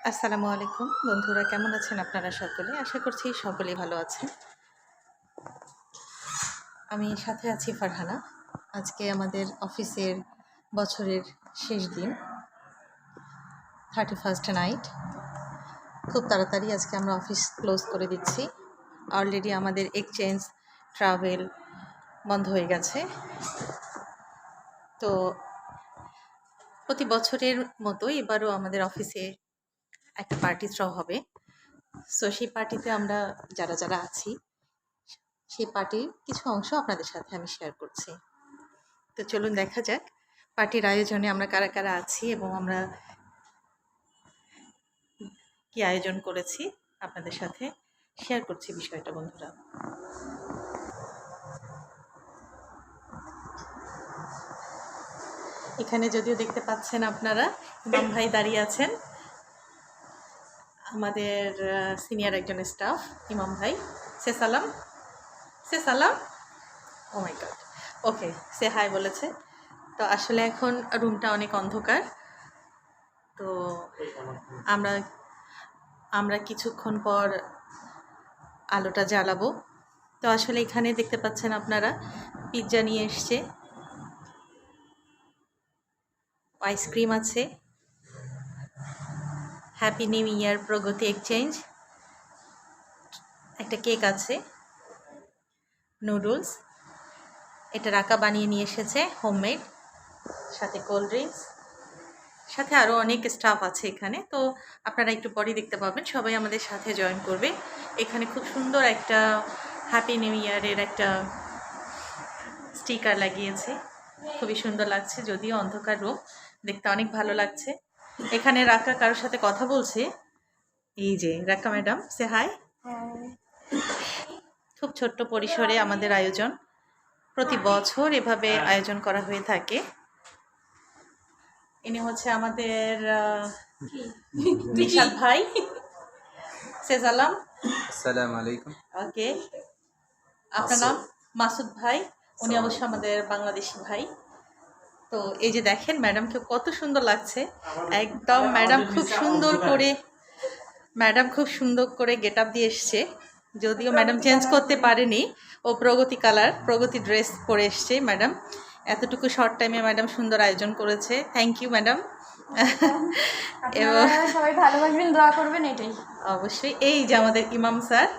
আসসালামু আলাইকুম বন্ধুরা, কেমন আছেন আপনারা সকলে? আশা করছি সকলেই ভালো আছেন। আমি সাথে আছি ফারহানা। আজকে আমাদের অফিসের বছরের শেষ দিন, 31st নাইট। খুব তাড়াতাড়ি আজকে আমরা অফিস ক্লোজ করে দিচ্ছি। অলরেডি আমাদের এক্সচেঞ্জ ট্রাভেল বন্ধ হয়ে গেছে। তো প্রতি বছরের মতো এবারও আমাদের অফিসে একটা পার্টি থ্রো হবে। সো সেই পার্টিতে আমরা যারা যারা আছি, সেই পার্টির কিছু অংশ আপনাদের সাথে আমি শেয়ার করছি। তো চলুন দেখা যাক পার্টির আয়োজনে আমরা কারা কারা আছি এবং আমরা কি আয়োজন করেছি আপনাদের সাথে শেয়ার করছি বিষয়টা বন্ধুরা। এখানে যদিও দেখতে পাচ্ছেন আপনারা, ইমাম ভাই দাঁড়িয়ে আছেন, আমাদের সিনিয়র একজন স্টাফ। ইমাম ভাই, সে সালাম, সে সালাম। ও মাই গড, ওকে, সে হাই বলেছে। তো আসলে এখন রুমটা অনেক অন্ধকার, তো আমরা কিছুক্ষণ পর আলোটা জ্বালাবো। তো আসলে এখানে দেখতে পাচ্ছেন আপনারা, পিৎজা নিয়ে এসছে, আইসক্রিম আছে, হ্যাপি নিউ ইয়ার প্রগতি এক্সচেঞ্জ, একটা কেক আছে, নুডলস, এটা রাকা বানিয়ে নিয়ে এসেছে হোমমেড, সাথে কোল্ড ড্রিঙ্কস, সাথে আরও অনেক স্টাফ আছে এখানে। তো আপনারা একটু পরে দেখতে পাবেন, সবাই আমাদের সাথে জয়েন করবে। এখানে খুব সুন্দর একটা হ্যাপি নিউ ইয়ারের একটা স্টিকার লাগিয়েছে, খুবই সুন্দর লাগছে, যদিও অন্ধকার রূপ, দেখতে অনেক ভালো লাগছে। এখানে রাকা কারোর সাথে কথা বলছে, এই যে রাকা ম্যাডাম, সে হাই। খুব ছোট্ট পরিসরে আমাদের আয়োজন, প্রতি বছর এভাবে আয়োজন করা হয়ে থাকে। ইনি হচ্ছে আমাদের নিশাদ ভাই, সে সালাম। আসসালামু আলাইকুম। ওকে, আপনার নাম? মাসুদ ভাই, উনি অবশ্য আমাদের বাংলাদেশি ভাই। তো এই যে দেখেন ম্যাডামকে কত সুন্দর লাগছে, একদম ম্যাডাম খুব সুন্দর করে গেট আপ দিয়ে এসছে, যদিও ম্যাডাম চেঞ্জ করতে পারেনি, ও প্রগতি ড্রেস পরে এসছে ম্যাডাম। এতটুকু শর্ট টাইমে ম্যাডাম সুন্দর আয়োজন করেছে, থ্যাংক ইউ ম্যাডাম। এবং সবাই ভালোবাসবেন, দোয়া করবেন, এটাই অবশ্যই। এই যে আমাদের ইমাম স্যার,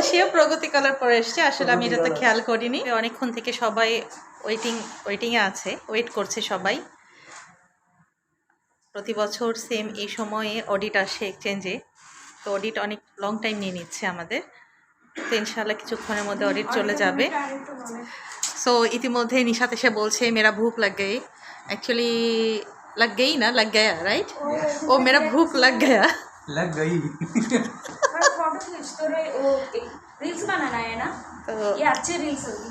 সেও প্রগতি কালার পরে এসছে, আসলে আমি এটা তো খেয়াল করিনি। অনেকক্ষণ থেকে সবাই ওয়েটিংয়ে আছে, ওয়েট করছে সবাই। প্রতি বছর সেম এই সময়ে অডিট আসে এক্সচেঞ্জে, তো অডিট অনেক লং টাইম নিয়ে নিচ্ছে আমাদের। তো ইনশাল্লাহ কিছুক্ষণের মধ্যে অডিট চলে যাবে। সো ইতিমধ্যে নিশাত এসে বলছে মেরা ভুক লাগ গই, অ্যাকচুয়ালি লাগ গই না, লাগ গয়া, রাইট? ও মেরা ভুক লাগ গয়া, लग गई। रील्स बनाना है ना, তো ये अच्छे रील्स होगी।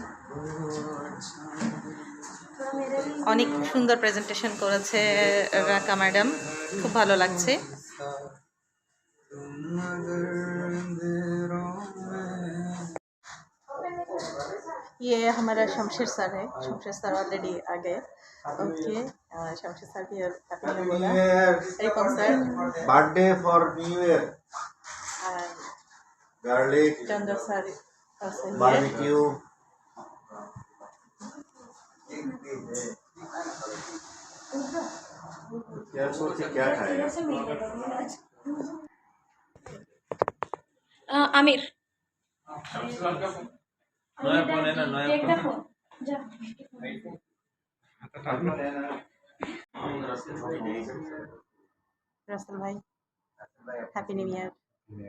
অনেক সুন্দর প্রেজেন্টেশন করেছে রাকা ম্যাডাম, খুব ভালো লাগছে। ये हमारा शमशेर सर है, शमशेर सर ऑलरेडी आ गए। ओके, शमशेर सर भी happy new year. Welcome sir. Birthday for new year. Garlic, Chandra sir also here। Barbecue. क्या सोचे क्या खाएगा? आमिर नया फोन है ना, नया देख फोन। देखो जा रसल भाई, हैप्पी न्यू ईयर।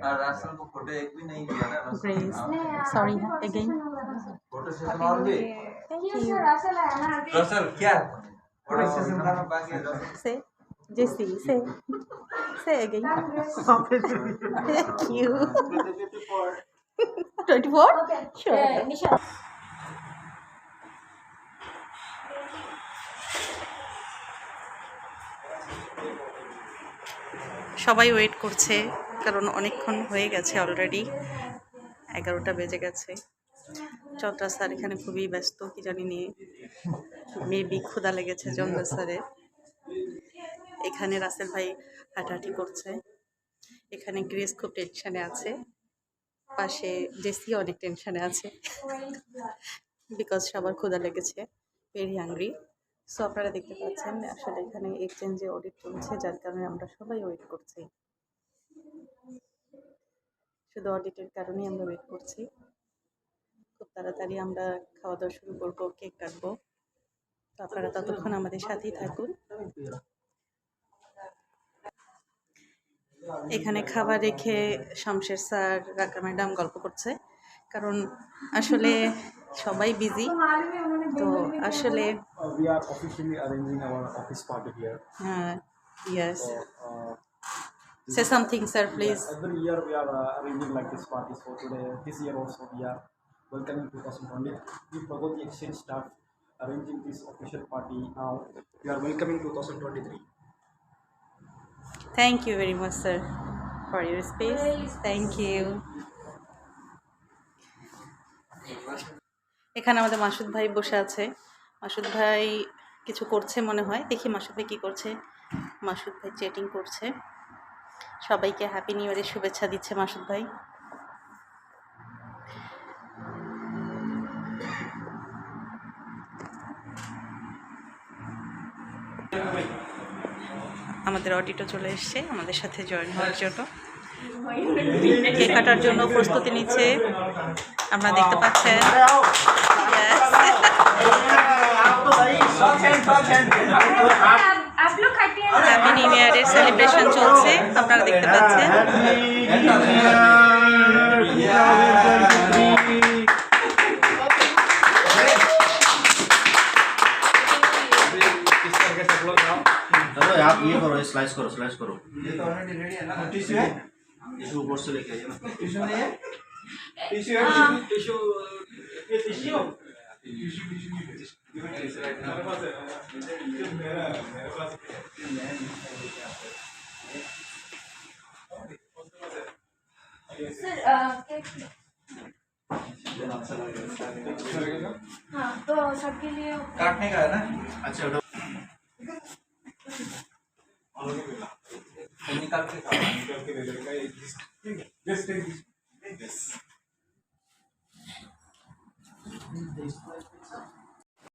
और राशन को फोटो एक भी नहीं दिया ना। Grace, sorry again. Photo session और भी। Thank you. रसल क्या फोटो सेशन करना बाकी है। से जेसी, से अगेन। Thank you. 24? Sure. निशा সবাই ওয়েট করছে, কারণ অনেকক্ষণ হয়ে গেছে, অলরেডি 11টা বেজে গেছে। চন্দ্রা স্যার এখানে খুবই ব্যস্ত, কি জানি নিয়ে, মেবি ক্ষুধা লেগেছে চন্দ্রা স্যারের। এখানে রাসেল ভাই হাঁটাহাঁটি করছে, এখানে গ্রেস খুব টেনশনে আছে, পাশে জেসি অনেক টেনশনে আছে বিকজ সবার ক্ষুধা লেগেছে, ভেরি হাংরি। সো আপনারা দেখতে পাচ্ছেন আসলে এখানে এক্সচেঞ্জে অডিট চলছে, যার কারণে আমরা সবাই ওয়েট করছি। শুধু অডিটের কারণেই আমরা ওয়েট করছি। খুব তাড়াতাড়ি আমরা খাওয়া দাওয়া শুরু করবো, কেক কাটবো। তো আপনারা ততক্ষণ আমাদের সাথেই থাকুন। এখানে খাবার রেখে শামশের স্যার, রাকা ম্যাডাম গল্প করছে, কারণ আসলে সবাই বিজি। তো আসলে We are officially arranging our office party here. Yes, So, say something sir please. every year we are arranging like this parties for today. This year also we are welcoming 2020. We Pragati Exchange staff arranging this official party now. We are welcoming 2023. Thank you very much sir for your space, thank you. এখানে আমাদের মাসুদ ভাই বসে আছে, মাসুদ ভাই কিছু করছে মনে হয়, দেখি মাসুদ ভাই কী করছে। মাসুদ ভাই চ্যাটিং করছে, সবাইকে হ্যাপি নিউ ইয়ারের শুভেচ্ছা দিচ্ছে মাসুদ ভাই। আমাদের অডিটও চলে এসছে আমাদের সাথে জয়েন হওয়ার জন্য, কেক কাটার জন্য প্রস্তুতি নিচ্ছে, আপনারা দেখতে পাচ্ছেন। आप लोग काटिए ना। হ্যাপি নিউ ইয়ারের সেলিব্রেশন চলছে, আপনারা দেখতে পাচ্ছেন। चलो आप ये करो, स्लाइस करो, स्लाइस करो। ये तो ऑलरेडी रेडी है ना, टिश्यू है, इसे ऊपर से लेके आइए ना। टिश्यू नहीं है, टिश्यू है, टिश्यू ये टिश्यू सर हाँ तो सबके लिए काटने का है ना, अच्छा उठो। निकाल के